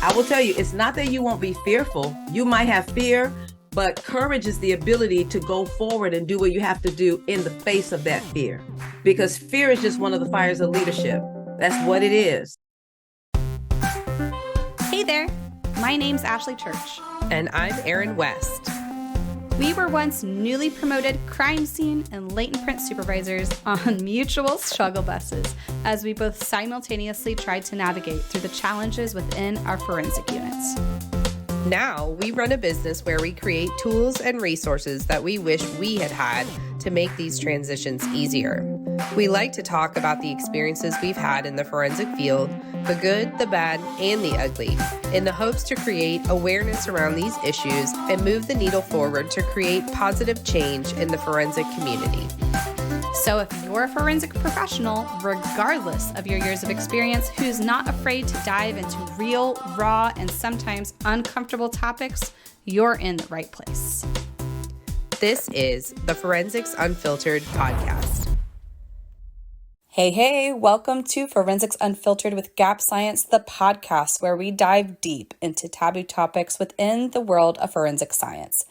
I will tell you, it's not that you won't be fearful. You might have fear, but courage is the ability to go forward and do what you have to do in the face of that fear. Because fear is just one of the fires of leadership. That's what it is. Hey there, my name's Ashley Church. And I'm Erin West. We were once newly promoted crime scene and latent print supervisors on mutual struggle buses as we both simultaneously tried to navigate through the challenges within our forensic units. Now we run a business where we create tools and resources that we wish we had had to make these transitions easier. We like to talk about the experiences we've had in the forensic field, the good, the bad, and the ugly, in the hopes to create awareness around these issues and move the needle forward to create positive change in the forensic community. So if you're a forensic professional, regardless of your years of experience, who's not afraid to dive into real, raw, and sometimes uncomfortable topics, you're in the right place. This is the Forensics Unfiltered podcast. Hey, welcome to Forensics Unfiltered with Gap Science, the podcast where we dive deep into taboo topics within the world of forensic science.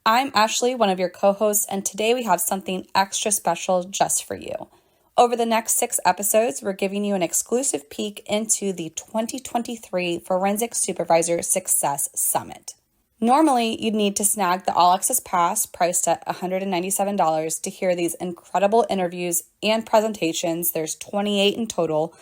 I'm Ashley, one of your co-hosts, and today we have something extra special just for you. Over the next 6 episodes, we're giving you an exclusive peek into the 2023 Forensic Supervisor Success Summit. Normally, you'd need to snag the all-access pass priced at $197 to hear these incredible interviews and presentations. There's 28 in total,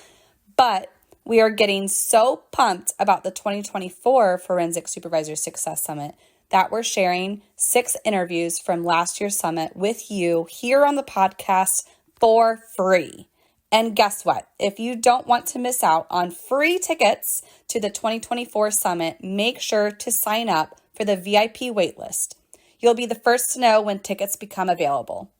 but we are getting so pumped about the 2024 Forensic Supervisor Success Summit that we're sharing 6 interviews from last year's summit with you here on the podcast for free. And guess what? If you don't want to miss out on free tickets to the 2024 summit, make sure to sign up for the VIP waitlist. You'll be the first to know when tickets become available.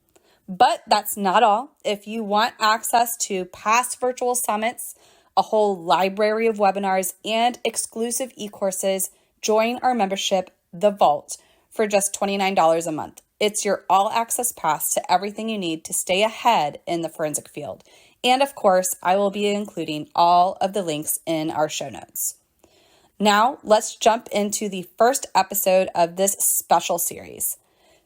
But that's not all. If you want access to past virtual summits, a whole library of webinars, and exclusive e-courses, join our membership, The Vault, for just $29 a month. It's your all-access pass to everything you need to stay ahead in the forensic field. And of course, I will be including all of the links in our show notes. Now, let's jump into the first episode of this special series.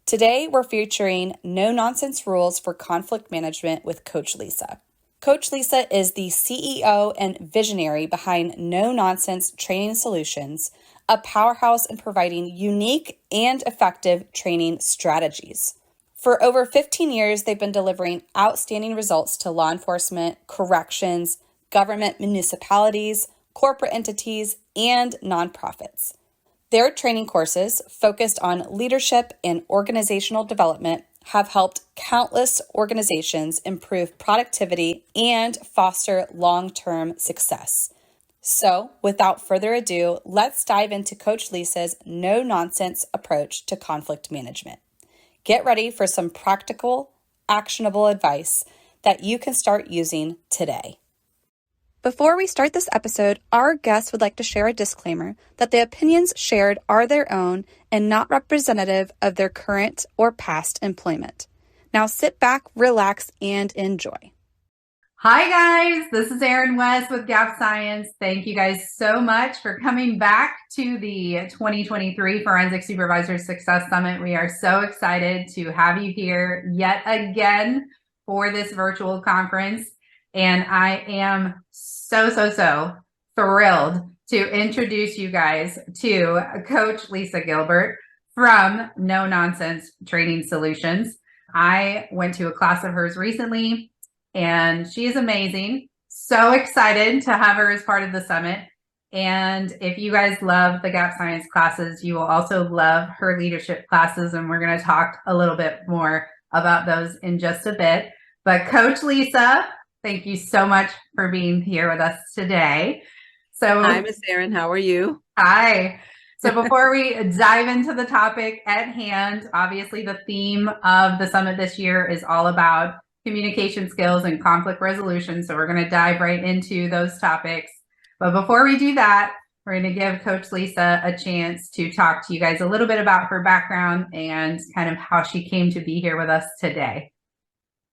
Today, we're featuring no-nonsense rules for conflict management with Coach Lisa. Coach Lisa is the CEO and visionary behind No Nonsense Training Solutions, a powerhouse in providing unique and effective training strategies. For over 15 years, they've been delivering outstanding results to law enforcement, corrections, government municipalities, corporate entities, and nonprofits. Their training courses, focused on leadership and organizational development, have helped countless organizations improve productivity and foster long-term success. So, without further ado, let's dive into Coach Lisa's no-nonsense approach to conflict management. Get ready for some practical, actionable advice that you can start using today. Before we start this episode, our guests would like to share a disclaimer that the opinions shared are their own and not representative of their current or past employment. Now sit back, relax, and enjoy. Hi guys, this is Erin West with Gap Science. Thank you guys so much for coming back to the 2023 Forensic Supervisor Success Summit. We are so excited to have you here yet again for this virtual conference. And I am so thrilled to introduce you guys to Coach Lisa Gilbert from No Nonsense Training Solutions. I went to a class of hers recently, and she is amazing. So excited to have her as part of the summit. And if you guys love the Gap Science classes, you will also love her leadership classes. And we're going to talk a little bit more about those in just a bit. But Coach Lisa, thank you so much for being here with us today. So, Hi, Miss Erin. How are you? Hi. So before we dive into the topic at hand, obviously the theme of the summit this year is all about communication skills and conflict resolution. So we're going to dive right into those topics. But before we do that, we're going to give Coach Lisa a chance to talk to you guys a little bit about her background and kind of how she came to be here with us today.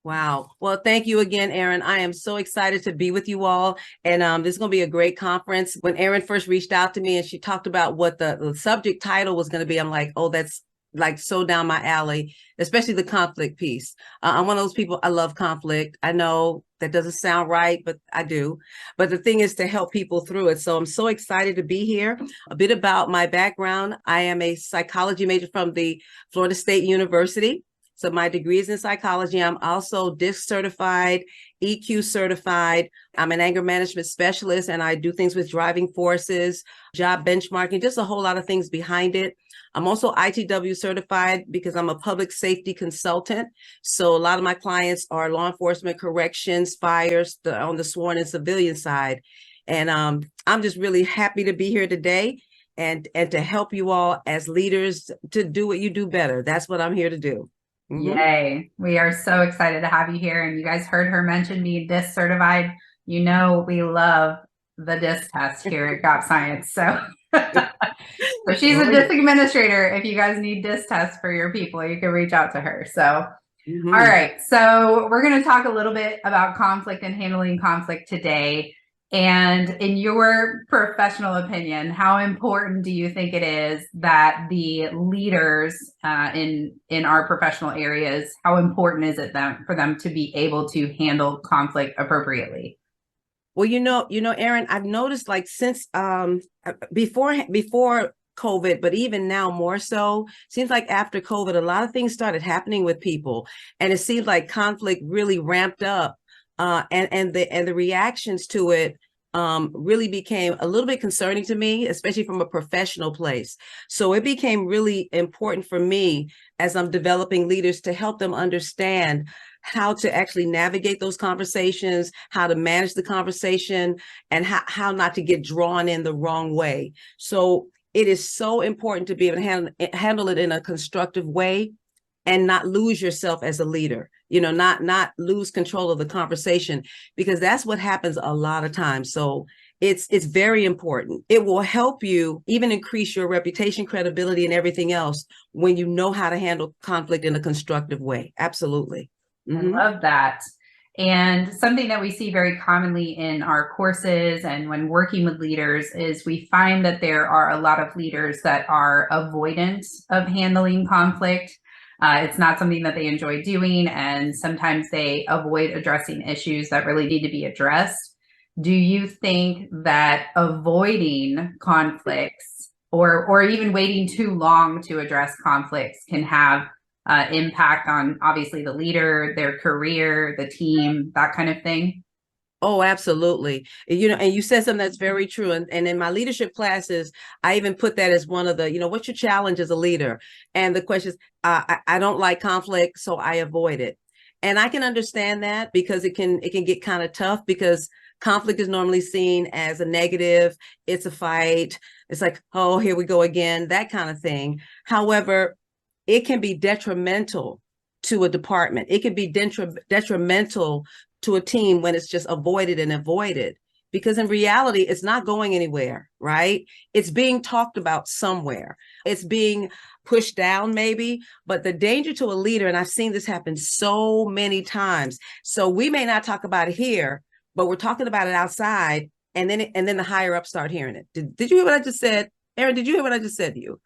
Wow. Well, thank you again, Erin. I am so excited to be with you all. And this is going to be a great conference. When Erin first reached out to me and she talked about what the subject title was going to be, I'm like, oh, that's like so down my alley, especially the conflict piece. I'm one of those people, I love conflict. I know that doesn't sound right, but I do. But the thing is to help people through it. So I'm so excited to be here. A bit about my background. I am a psychology major from the Florida State University. So my degree is in psychology. I'm also DISC certified, EQ certified. I'm an anger management specialist, and I do things with driving forces, job benchmarking, just a whole lot of things behind it. I'm also ITW certified because I'm a public safety consultant. So a lot of my clients are law enforcement, corrections, fires, on the sworn and civilian side. And I'm just really happy to be here today and to help you all as leaders to do what you do better. That's what I'm here to do. Mm-hmm. Yay. We are so excited to have you here. And you guys heard her mention being DISC certified. You know, we love the DISC test here at GAP Science. So, so she's a DISC administrator. If you guys need DISC tests for your people, you can reach out to her. So, all right. So we're going to talk a little bit about conflict and handling conflict today. And in your professional opinion, how important do you think it is that the leaders in our professional areas, how important is it for them to be able to handle conflict appropriately? Well, Erin, I've noticed like since before COVID, but even now more so, seems like after COVID, a lot of things started happening with people, and it seems like conflict really ramped up. And the reactions to it really became a little bit concerning to me, especially from a professional place. So it became really important for me as I'm developing leaders to help them understand how to actually navigate those conversations, how to manage the conversation, and how not to get drawn in the wrong way. So it is so important to be able to handle it in a constructive way and not lose yourself as a leader, not lose control of the conversation, because that's what happens a lot of times. So it's very important. It will help you even increase your reputation, credibility, and everything else when you know how to handle conflict in a constructive way. Absolutely. Mm-hmm. I love that. And something that we see very commonly in our courses and when working with leaders is we find that there are a lot of leaders that are avoidant of handling conflict. It's not something that they enjoy doing, and sometimes they avoid addressing issues that really need to be addressed. Do you think that avoiding conflicts or even waiting too long to address conflicts can have impact on obviously the leader, their career, the team, that kind of thing? Oh, absolutely. And you said something that's very true. And in my leadership classes, I even put that as one of the, what's your challenge as a leader? And the question is, I don't like conflict, so I avoid it. And I can understand that because it can get kind of tough because conflict is normally seen as a negative. It's a fight. It's like, oh, here we go again, that kind of thing. However, it can be detrimental to a department. It can be detrimental to a team when it's just avoided, because in reality, it's not going anywhere, right? It's being talked about somewhere. It's being pushed down maybe, but the danger to a leader, and I've seen this happen so many times. So we may not talk about it here, but we're talking about it outside, and then the higher ups start hearing it. Did you hear what I just said? Erin, did you hear what I just said to you?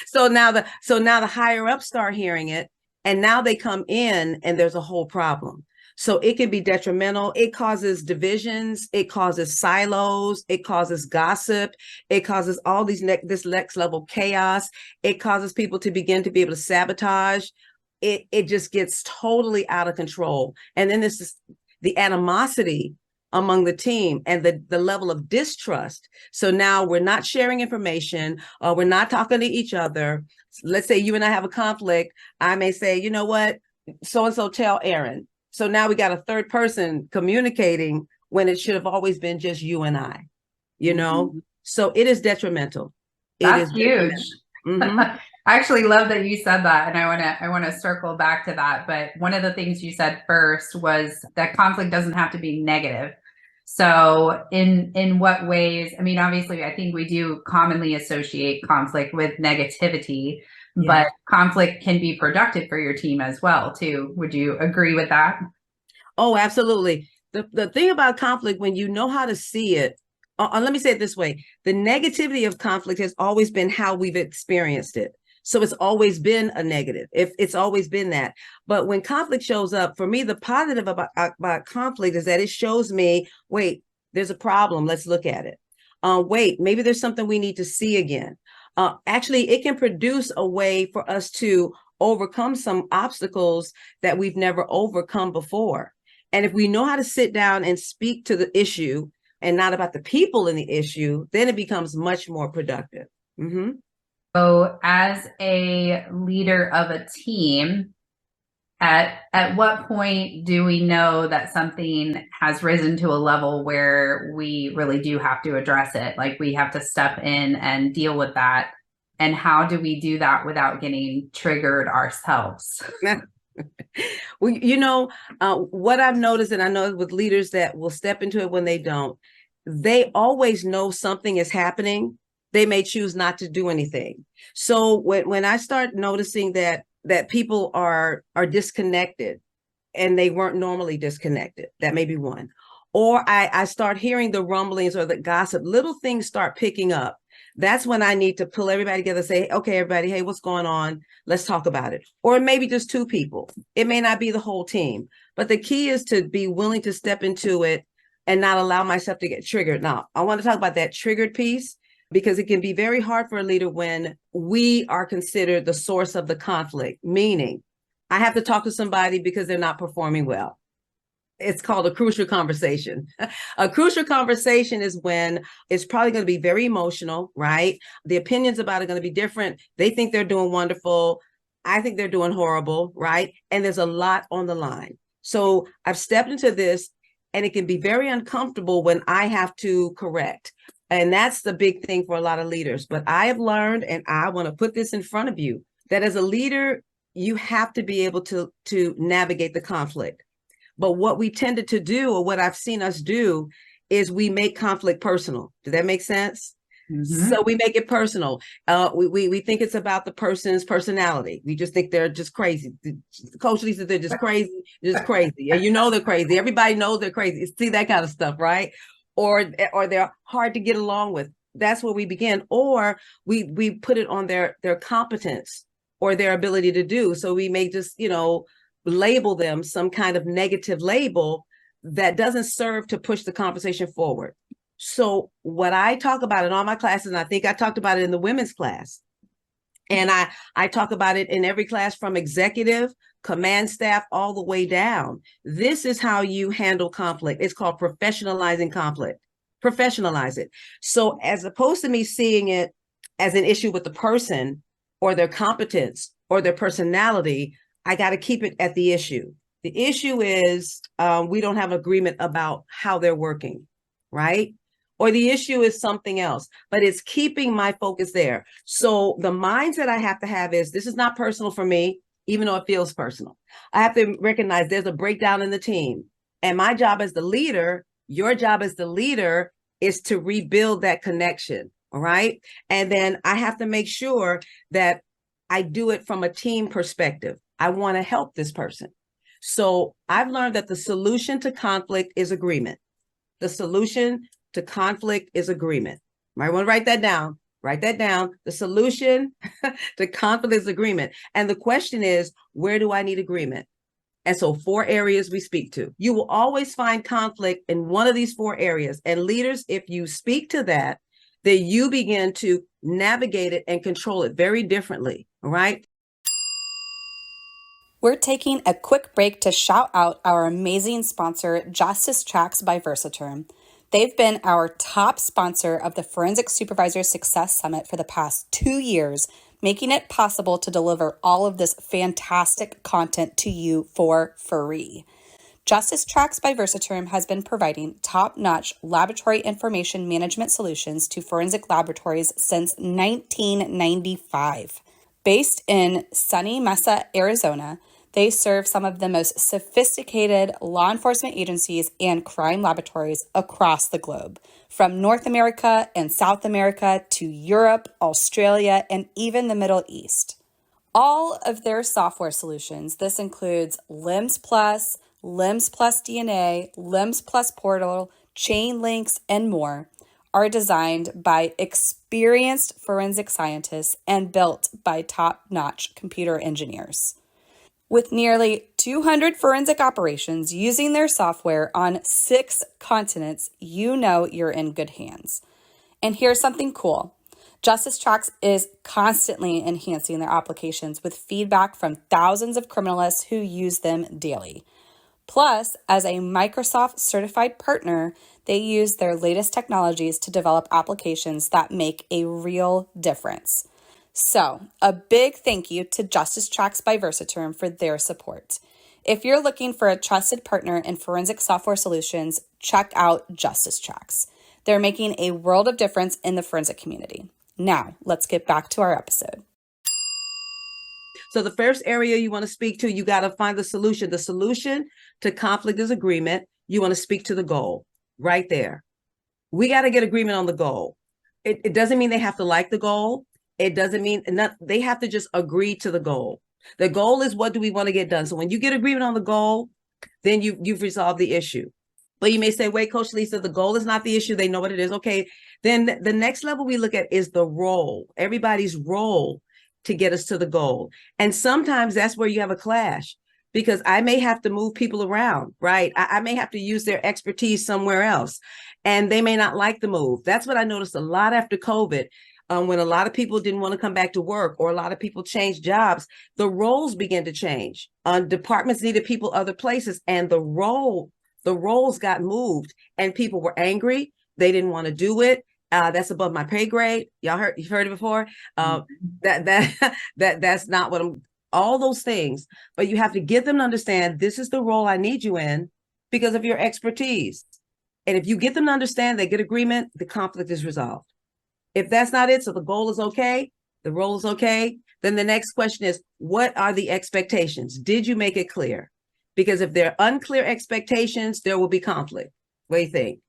So now the higher ups start hearing it, and now they come in and there's a whole problem. So it can be detrimental. It causes divisions. It causes silos. It causes gossip. It causes all this next level chaos. It causes people to begin to be able to sabotage. It just gets totally out of control. And then this is the animosity among the team and the level of distrust. So now we're not sharing information, we're not talking to each other. Let's say you and I have a conflict. I may say, you know what, so-and-so tell Erin. So now we got a third person communicating when it should have always been just you and I, Mm-hmm. So it is detrimental. That's huge. Mm-hmm. I actually love that you said that, and I want to circle back to that. But one of the things you said first was that conflict doesn't have to be negative. So in what ways? I mean, obviously, I think we do commonly associate conflict with negativity, but conflict can be productive for your team as well, too. Would you agree with that? Oh, absolutely. The thing about conflict, when you know how to see it, let me say it this way. The negativity of conflict has always been how we've experienced it. So it's always been a negative. If it's always been that. But when conflict shows up, for me, the positive about conflict is that it shows me, wait, there's a problem. Let's look at it. Wait, maybe there's something we need to see again. Actually, it can produce a way for us to overcome some obstacles that we've never overcome before. And if we know how to sit down and speak to the issue and not about the people in the issue, then it becomes much more productive. Mm-hmm. So as a leader of a team, at what point do we know that something has risen to a level where we really do have to address it? Like we have to step in and deal with that. And how do we do that without getting triggered ourselves? Well, what I've noticed, and I know with leaders that will step into it when they don't, they always know something is happening. They may choose not to do anything. So when I start noticing that people are disconnected and they weren't normally disconnected, that may be one. Or I start hearing the rumblings or the gossip, little things start picking up. That's when I need to pull everybody together and say, okay, everybody, hey, what's going on? Let's talk about it. Or maybe just two people. It may not be the whole team, but the key is to be willing to step into it and not allow myself to get triggered. Now, I want to talk about that triggered piece, because it can be very hard for a leader when we are considered the source of the conflict, meaning I have to talk to somebody because they're not performing well. It's called a crucial conversation. A crucial conversation is when it's probably going to be very emotional, right? The opinions about it are going to be different. They think they're doing wonderful. I think they're doing horrible, right? And there's a lot on the line. So I've stepped into this, and it can be very uncomfortable when I have to correct. And that's the big thing for a lot of leaders. But I have learned, and I want to put this in front of you, that as a leader, you have to be able to navigate the conflict. But what we tended to do, or what I've seen us do, is we make conflict personal. Does that make sense? Mm-hmm. So we make it personal. We think it's about the person's personality. We just think they're just crazy. Coach Lisa, they're just crazy, just crazy. And they're crazy. Everybody knows they're crazy. See that kind of stuff, right? Or they're hard to get along with. That's where we begin. Or we put it on their competence or their ability to do. So we may just, label them some kind of negative label that doesn't serve to push the conversation forward. So what I talk about in all my classes, and I think I talked about it in the women's class, and I talk about it in every class from executive, command staff, all the way down. This is how you handle conflict. It's called professionalizing conflict. Professionalize it. So as opposed to me seeing it as an issue with the person or their competence or their personality, I got to keep it at the issue. The issue is we don't have agreement about how they're working, right? Or the issue is something else, but it's keeping my focus there. So the mindset I have to have is, this is not personal for me, even though it feels personal. I have to recognize there's a breakdown in the team. And my job as the leader, your job as the leader, is to rebuild that connection, all right? And then I have to make sure that I do it from a team perspective. I want to help this person. So I've learned that the solution to conflict is agreement. The solution to conflict is agreement. Might want to write that down. Write that down. The solution to conflict is agreement. And the question is, where do I need agreement? And so 4 areas we speak to. You will always find conflict in one of these 4 areas. And leaders, if you speak to that, then you begin to navigate it and control it very differently. All right. We're taking a quick break to shout out our amazing sponsor, Justice Tracks by Versaterm. They've been our top sponsor of the Forensic Supervisor Success Summit for the past 2 years, making it possible to deliver all of this fantastic content to you for free. Justice Tracks by Versaterm has been providing top-notch laboratory information management solutions to forensic laboratories since 1995. Based in sunny Mesa, Arizona, they serve some of the most sophisticated law enforcement agencies and crime laboratories across the globe, from North America and South America to Europe, Australia, and even the Middle East. All of their software solutions, this includes LIMS Plus, LIMS Plus DNA, LIMS Plus Portal, Chain Links, and more, are designed by experienced forensic scientists and built by top-notch computer engineers. With nearly 200 forensic operations using their software on 6 continents, you know you're in good hands. And here's something cool. Justice Tracks is constantly enhancing their applications with feedback from thousands of criminalists who use them daily. Plus, as a Microsoft certified partner, they use their latest technologies to develop applications that make a real difference. So, a big thank you to Justice Tracks by Versaterm for their support. If you're looking for a trusted partner in forensic software solutions, check out Justice Tracks. They're making a world of difference in the forensic community. Now, let's get back to our episode. So the first area you want to speak to, you got to find the solution. The solution to conflict is agreement. You want to speak to the goal right there. We got to get agreement on the goal. It doesn't mean they have to like the goal. It doesn't mean they have to just agree to the goal. The goal is, what do we want to get done? So when you get agreement on the goal, then you've resolved the issue. But you may say, wait, Coach Lisa, the goal is not the issue. They know what it is. Okay. Then the next level we look at is the role, everybody's role to get us to the goal. And sometimes that's where you have a clash, because I may have to move people around, right? I may have to use their expertise somewhere else, and they may not like the move. That's what I noticed a lot after COVID. When a lot of people didn't want to come back to work, or a lot of people changed jobs, the roles began to change. Departments needed people other places, and the roles got moved, and people were angry. They didn't want to do it. That's above my pay grade. You've heard it before. That's not what all those things. But you have to get them to understand, this is the role I need you in because of your expertise. And if you get them to understand, they get agreement, the conflict is resolved. If that's not it, so the goal is okay, the role is okay, then the next question is, what are the expectations? Did you make it clear? Because if there are unclear expectations, there will be conflict. What do you think?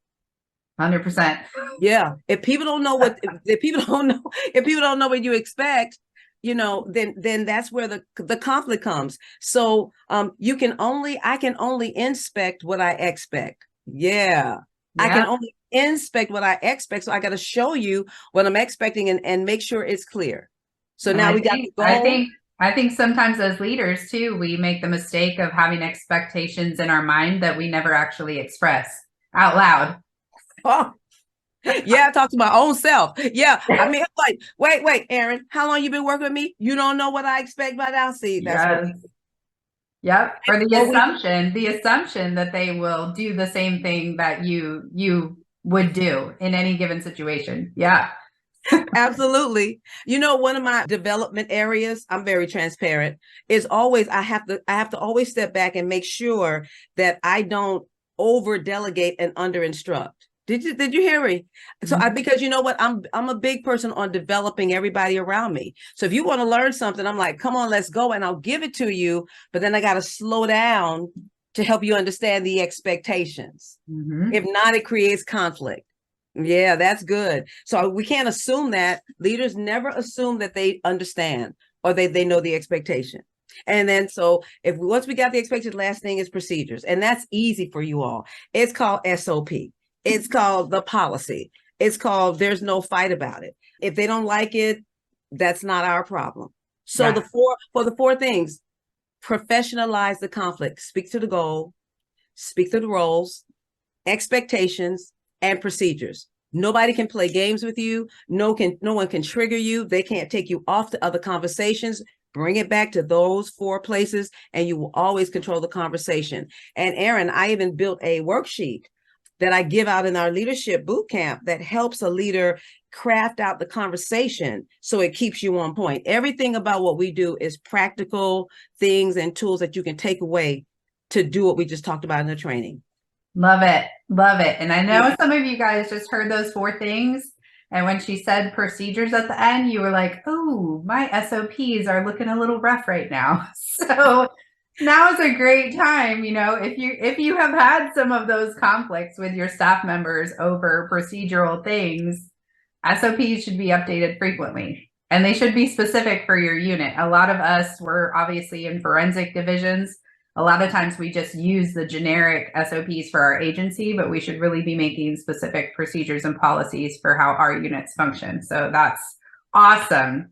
100%. Yeah. If people don't know if people don't know what you expect, then that's where the conflict comes. So I can only inspect what I expect. Yeah. I can only inspect what I expect. So I got to show you what I'm expecting and make sure it's clear. So now we got the goal. I think sometimes as leaders too, we make the mistake of having expectations in our mind that we never actually express out loud. Oh, yeah, I talk to my own self. Yeah. I mean, like, wait, Erin, how long you been working with me? You don't know what I expect by now. See, that's what yep. Or the assumption that they will do the same thing that you would do in any given situation. Yeah. Absolutely. One of my development areas, I'm very transparent, is always I have to always step back and make sure that I don't over delegate and under instruct. Did you hear me? So because you know what, I'm a big person on developing everybody around me. So if you want to learn something, I'm like, come on, let's go, and I'll give it to you. But then I got to slow down to help you understand the expectations. If not, it creates conflict. Yeah, that's good. So we can't assume that. Leaders never assume that they understand or they know the expectation. And then so once we got the expected, last thing is procedures. And that's easy for you all. It's called SOP. It's called the policy. It's called there's no fight about it. If they don't like it, that's not our problem. So the four things: professionalize the conflict, speak to the goal, speak to the roles, expectations, and procedures. Nobody can play games with you. No one can trigger you. They can't take you off to other conversations. Bring it back to those 4 places, and you will always control the conversation. And Erin, I even built a worksheet that I give out in our leadership boot camp that helps a leader craft out the conversation so it keeps you on point. Everything about what we do is practical things and tools that you can take away to do what we just talked about in the training. Love it. Love it. And I know some of you guys just heard those 4 things. And when she said procedures at the end, you were like, oh, my SOPs are looking a little rough right now. So now is a great time, if you have had some of those conflicts with your staff members over procedural things, SOPs should be updated frequently. And they should be specific for your unit. A lot of us were obviously in forensic divisions. A lot of times we just use the generic SOPs for our agency, but we should really be making specific procedures and policies for how our units function. So that's awesome.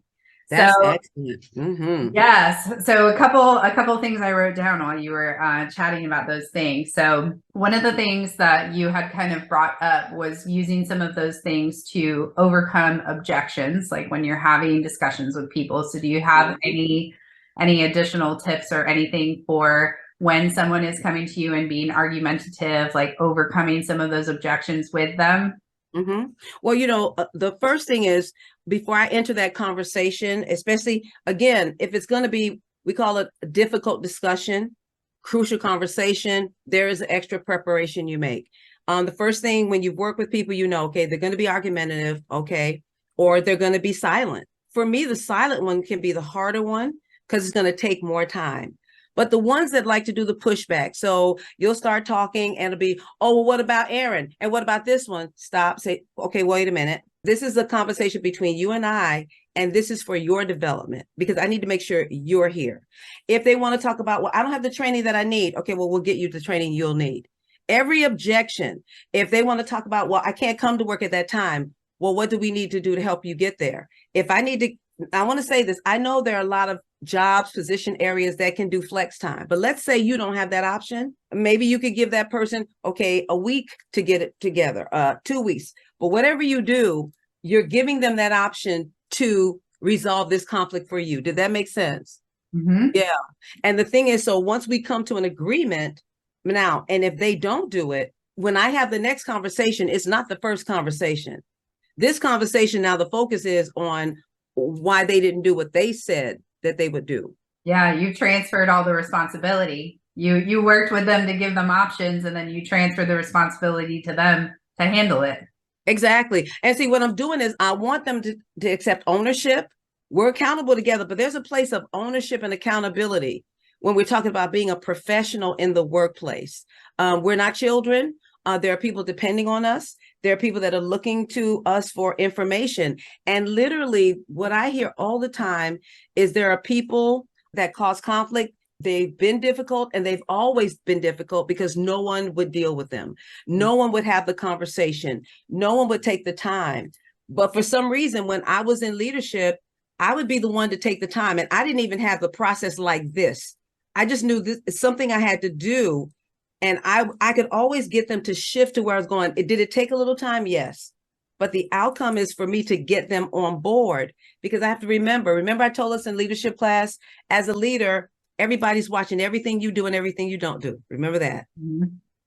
That's So excellent. Mm-hmm. yes. So a couple things I wrote down while you were chatting about those things. So one of the things that you had kind of brought up was using some of those things to overcome objections, like when you're having discussions with people. So do you have any additional tips or anything for when someone is coming to you and being argumentative, like overcoming some of those objections with them? Mm-hmm. Well, the first thing is, before I enter that conversation, especially again, if it's going to be, we call it a difficult discussion, crucial conversation, there is extra preparation you make. The first thing when you work with people, okay, they're going to be argumentative, okay, or they're going to be silent. For me, the silent one can be the harder one because it's going to take more time. But the ones that like to do the pushback, so you'll start talking and it'll be, oh, well, what about Erin? And what about this one? Stop, say, okay, wait a minute. This is a conversation between you and I, and this is for your development because I need to make sure you're here. If they want to talk about, well, I don't have the training that I need. Okay, well, we'll get you the training you'll need. Every objection, if they want to talk about, well, I can't come to work at that time. Well, what do we need to do to help you get there? If I need to, I want to say this, I know there are a lot of jobs, position areas that can do flex time, but let's say you don't have that option. Maybe you could give that person, okay, a week to get it together, 2 weeks, but whatever you do, you're giving them that option to resolve this conflict for you. Did that make sense? Mm-hmm. Yeah. And the thing is, so once we come to an agreement now, and if they don't do it, when I have the next conversation, it's not the first conversation. This conversation now, the focus is on why they didn't do what they said that they would do. Yeah, you transferred all the responsibility. You worked with them to give them options, and then you transfer the responsibility to them to handle it. Exactly. And see, what I'm doing is I want them to accept ownership. We're accountable together, but there's a place of ownership and accountability when we're talking about being a professional in the workplace. We're not children. There are people depending on us. There are people that are looking to us for information. And literally what I hear all the time is there are people that cause conflict. They've been difficult and they've always been difficult because no one would deal with them. No one would have the conversation. No one would take the time. But for some reason, when I was in leadership, I would be the one to take the time. And I didn't even have the process like this. I just knew this is something I had to do. And I could always get them to shift to where I was going. Did it take a little time? Yes. But the outcome is for me to get them on board because I have to remember I told us in leadership class, as a leader, everybody's watching everything you do and everything you don't do. Remember that. Mm-hmm.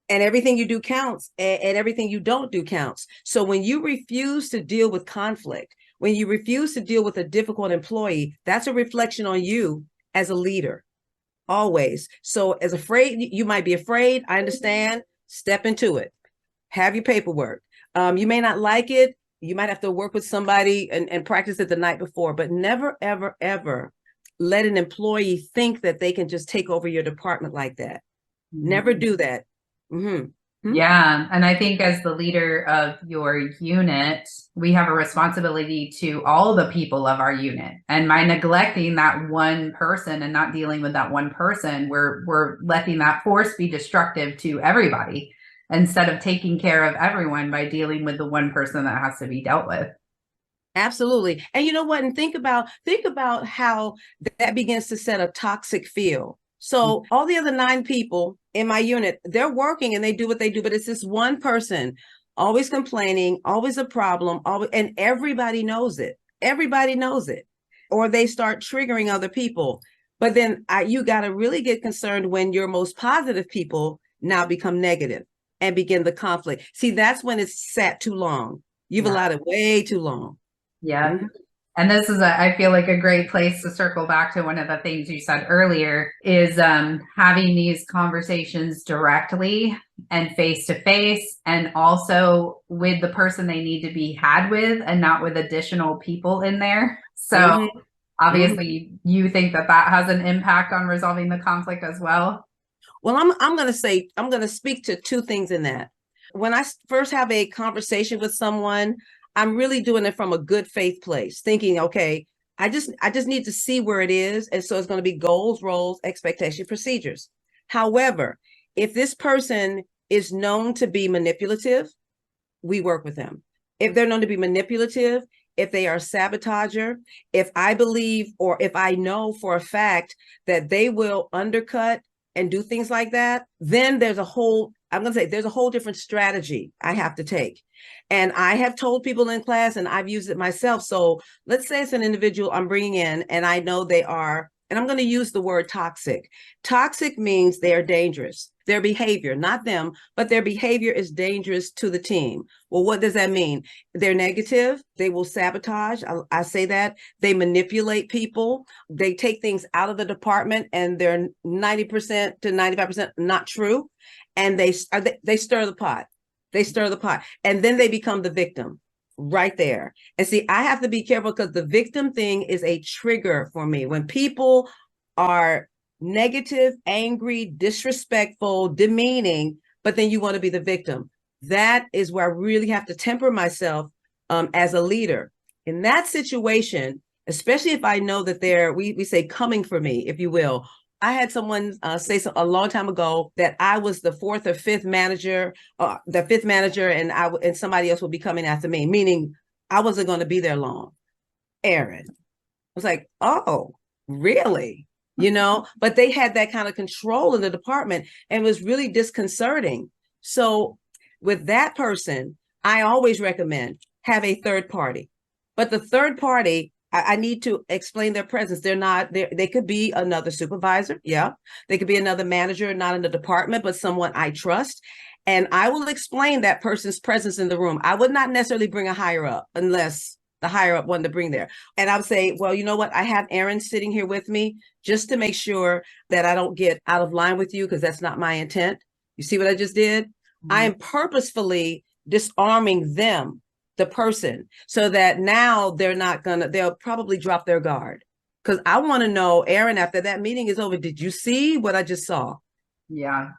And everything you do counts and everything you don't do counts. So when you refuse to deal with conflict, when you refuse to deal with a difficult employee, that's a reflection on you as a leader. Always. So as afraid, you might be afraid. I understand. Step into it. Have your paperwork. You may not like it. You might have to work with somebody and practice it the night before, but never, ever, ever let an employee think that they can just take over your department like that. Mm-hmm. Never do that. Mm-hmm. Yeah. And I think as the leader of your unit, we have a responsibility to all the people of our unit. And by neglecting that one person and not dealing with that one person, we're letting that force be destructive to everybody instead of taking care of everyone by dealing with the one person that has to be dealt with. Absolutely. And you know what? And think about how that begins to set a toxic field. So all the other 9 people in my unit, they're working and they do what they do, but it's this one person always complaining, always a problem, and everybody knows it. Everybody knows it. Or they start triggering other people. But then you got to really get concerned when your most positive people now become negative and begin the conflict. See, that's when it's sat too long. You've allowed it way too long. Yeah. Mm-hmm. And this is, I feel like, a great place to circle back to one of the things you said earlier is having these conversations directly and face to face, and also with the person they need to be had with and not with additional people in there. So obviously you think that has an impact on resolving the conflict as well. Well, I'm going to speak to 2 things in that. When I first have a conversation with someone, I'm really doing it from a good faith place, thinking, okay, I just need to see where it is. And so it's going to be goals, roles, expectation, procedures. However, if this person is known to be manipulative, we work with them. If they're known to be manipulative, if they are a sabotager, if I believe or if I know for a fact that they will undercut and do things like that, then there's a whole different strategy I have to take. And I have told people in class, and I've used it myself. So let's say it's an individual I'm bringing in, and I know they are, and I'm going to use the word toxic. Toxic means they are dangerous. Their behavior, not them, but their behavior is dangerous to the team. Well, what does that mean? They're negative. They will sabotage. I say that. They manipulate people. They take things out of the department, and they're 90% to 95% not true. And they stir the pot. They stir the pot. And then they become the victim right there. And see, I have to be careful because the victim thing is a trigger for me. When people are negative, angry, disrespectful, demeaning, but then you want to be the victim. That is where I really have to temper myself as a leader. In that situation, especially if I know that they're, we say coming for me, if you will. I had someone say a long time ago that I was the fourth or fifth manager, and somebody else would be coming after me, meaning I wasn't going to be there long. Erin. I was like, oh, really? But they had that kind of control in the department, and it was really disconcerting. So with that person, I always recommend have a third party. But the third party, I need to explain their presence. They could be another supervisor. Yeah. They could be another manager, not in the department, but someone I trust. And I will explain that person's presence in the room. I would not necessarily bring a higher up unless the higher up wanted to bring there. And I would say, well, you know what? I have Erin sitting here with me just to make sure that I don't get out of line with you, because that's not my intent. You see what I just did? Mm-hmm. I am purposefully disarming them, the person, so that now they'll probably drop their guard. Because I want to know, Erin, after that meeting is over, did you see what I just saw? Yeah.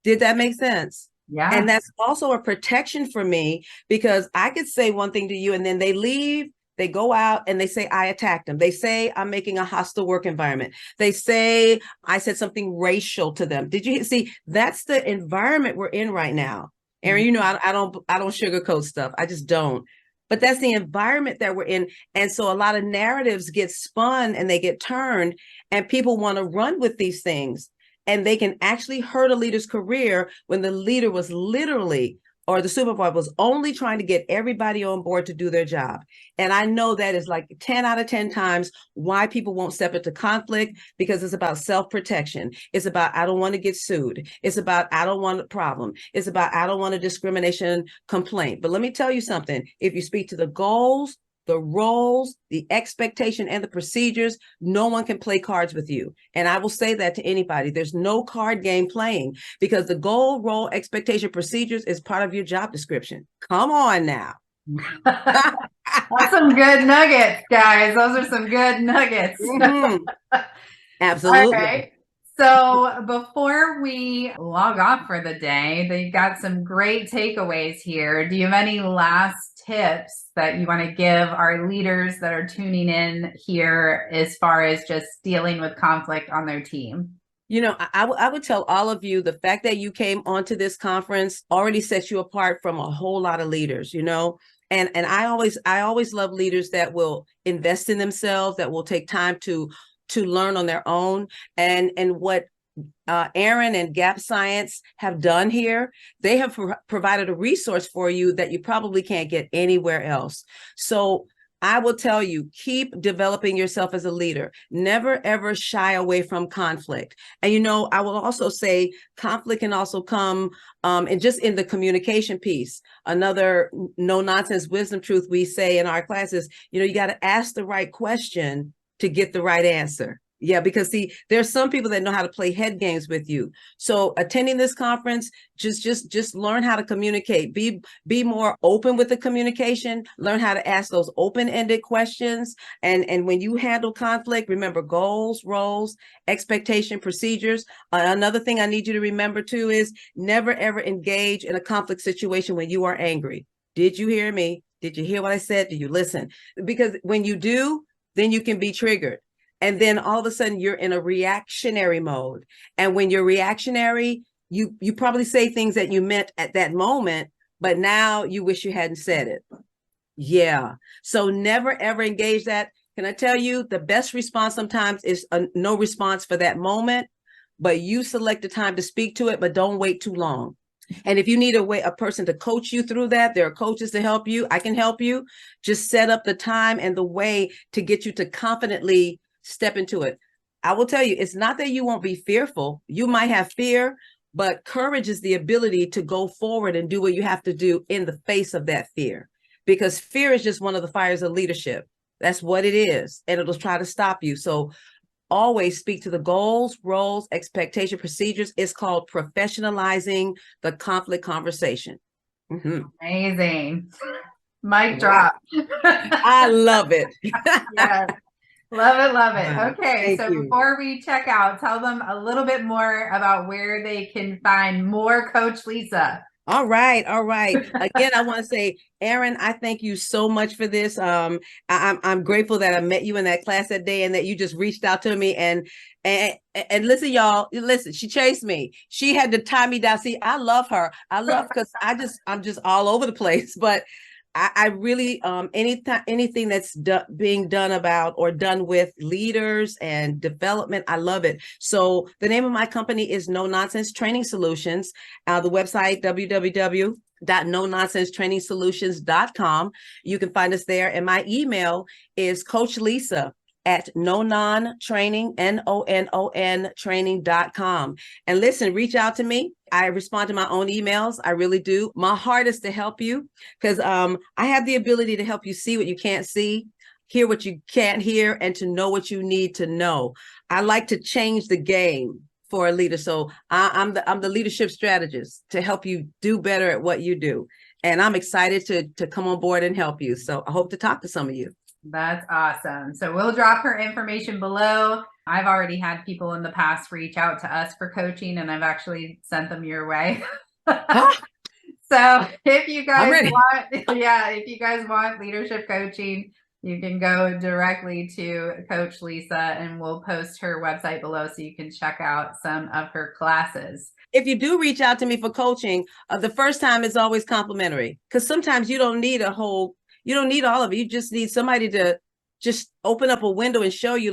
Did that make sense? Yeah. And that's also a protection for me, because I could say one thing to you and then they leave, they go out and they say, I attacked them. They say I'm making a hostile work environment. They say I said something racial to them. Did you see? That's the environment we're in right now. Erin, I don't sugarcoat stuff. I just don't. But that's the environment that we're in. And so a lot of narratives get spun and they get turned, and people want to run with these things. And they can actually hurt a leader's career when the leader was literally, or the supervisor was only trying to get everybody on board to do their job. And I know that is like 10 out of 10 times why people won't step into conflict, because it's about self-protection. It's about, I don't want to get sued. It's about, I don't want a problem. It's about, I don't want a discrimination complaint. But let me tell you something. If you speak to the goals, the roles, the expectation, and the procedures, no one can play cards with you. And I will say that to anybody. There's no card game playing, because the goal, role, expectation, procedures is part of your job description. Come on now. That's some good nuggets, guys. Those are some good nuggets. Mm-hmm. Absolutely. All right. So before we log off for the day, they've got some great takeaways here. Do you have any last tips that you want to give our leaders that are tuning in here as far as just dealing with conflict on their team? I would tell all of you, the fact that you came onto this conference already sets you apart from a whole lot of leaders, and I always love leaders that will invest in themselves, that will take time to learn on their own. And what Erin and Gap Science have done here, they have provided a resource for you that you probably can't get anywhere else. So I will tell you, keep developing yourself as a leader. Never, ever shy away from conflict. And, I will also say conflict can also come and just in the communication piece. Another no nonsense wisdom truth we say in our classes, you got to ask the right question to get the right answer. Yeah, because see, there's some people that know how to play head games with you. So attending this conference, just learn how to communicate. Be more open with the communication. Learn how to ask those open-ended questions. And when you handle conflict, remember goals, roles, expectation, procedures. Another thing I need you to remember too is never ever engage in a conflict situation when you are angry. Did you hear me? Did you hear what I said? Did you listen? Because when you do, then you can be triggered. And then all of a sudden you're in a reactionary mode. And when you're reactionary, you probably say things that you meant at that moment, but now you wish you hadn't said it. Yeah. So never, ever engage that. Can I tell you, the best response sometimes is a no response for that moment, but you select the time to speak to it, but don't wait too long. And if you need a person to coach you through that, there are coaches to help you. I can help you. Just set up the time and the way to get you to confidently step into it. I will tell you, it's not that you won't be fearful. You might have fear, but courage is the ability to go forward and do what you have to do in the face of that fear. Because fear is just one of the fires of leadership. That's what it is. And it'll try to stop you. So always speak to the goals, roles, expectation, procedures. It's called professionalizing the conflict conversation. Mm-hmm. Amazing. Mic drop. I love it. Yes. Love it. Love it. Okay. Thank you. Before we check out, tell them a little bit more about where they can find more Coach Lisa. All right. Again, I want to say, Erin, I thank you so much for this. I'm grateful that I met you in that class that day and that you just reached out to me and listen, y'all, listen, she chased me. She had to tie me down. See, I love her. Because I'm just all over the place, but I really, anything that's being done about or done with leaders and development, I love it. So the name of my company is No Nonsense Training Solutions. The website, www.nononsensetrainingsolutions.com. You can find us there. And my email is Coach Lisa at nonontraining, NONON training.com. And listen, reach out to me. I respond to my own emails. I really do. My heart is to help you because I have the ability to help you see what you can't see, hear what you can't hear, and to know what you need to know. I like to change the game for a leader. So I'm the leadership strategist to help you do better at what you do. And I'm excited to come on board and help you. So I hope to talk to some of you. That's awesome. So we'll drop her information below. I've already had people in the past reach out to us for coaching, and I've actually sent them your way. So if you guys want leadership coaching, you can go directly to Coach Lisa, and we'll post her website below so you can check out some of her classes. If you do reach out to me for coaching, the first time is always complimentary because sometimes you don't need all of it. You just need somebody to just open up a window and show you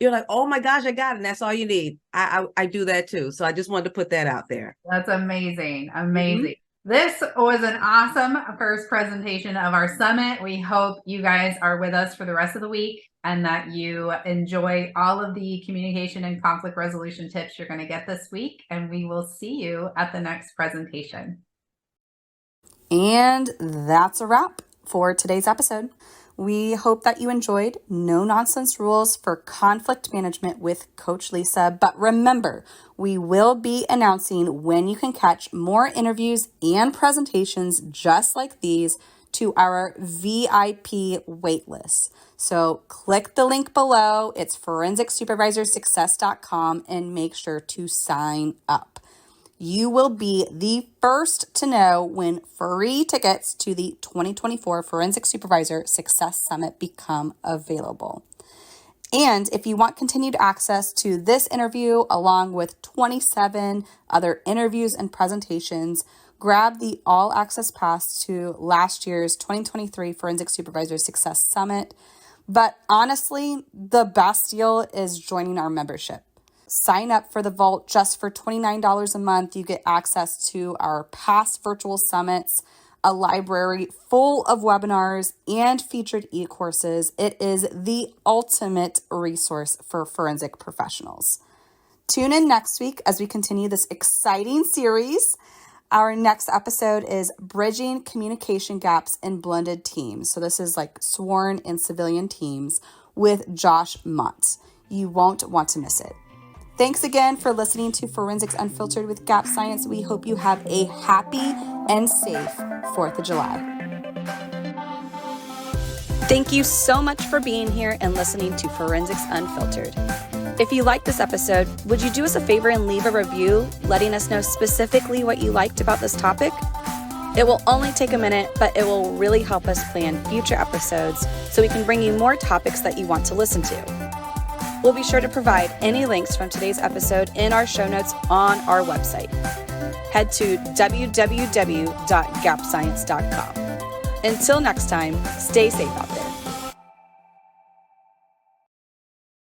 you're like, oh my gosh, I got it. And that's all you need. I do that too. So I just wanted to put that out there. That's amazing. Amazing. Mm-hmm. This was an awesome first presentation of our summit. We hope you guys are with us for the rest of the week and that you enjoy all of the communication and conflict resolution tips you're going to get this week. And we will see you at the next presentation. And that's a wrap for today's episode. We hope that you enjoyed No Nonsense Rules for Conflict Management with Coach Lisa. But remember, we will be announcing when you can catch more interviews and presentations just like these to our VIP waitlist. So click the link below. It's ForensicSupervisorSuccess.com and make sure to sign up. You will be the first to know when free tickets to the 2024 Forensic Supervisor Success Summit become available. And if you want continued access to this interview, along with 27 other interviews and presentations, grab the All Access Pass to last year's 2023 Forensic Supervisor Success Summit. But honestly, the best deal is joining our membership. Sign up for the Vault just for $29 a month. You get access to our past virtual summits, a library full of webinars, and featured e-courses. It is the ultimate resource for forensic professionals. Tune in next week as we continue this exciting series. Our next episode is Bridging Communication Gaps in Blended Teams. So this is like sworn and civilian teams with Josh Mott. You won't want to miss it. Thanks again for listening to Forensics Unfiltered with Gap Science. We hope you have a happy and safe 4th of July. Thank you so much for being here and listening to Forensics Unfiltered. If you liked this episode, would you do us a favor and leave a review letting us know specifically what you liked about this topic? It will only take a minute, but it will really help us plan future episodes so we can bring you more topics that you want to listen to. We'll be sure to provide any links from today's episode in our show notes on our website. Head to www.gapscience.com. Until next time, stay safe out there.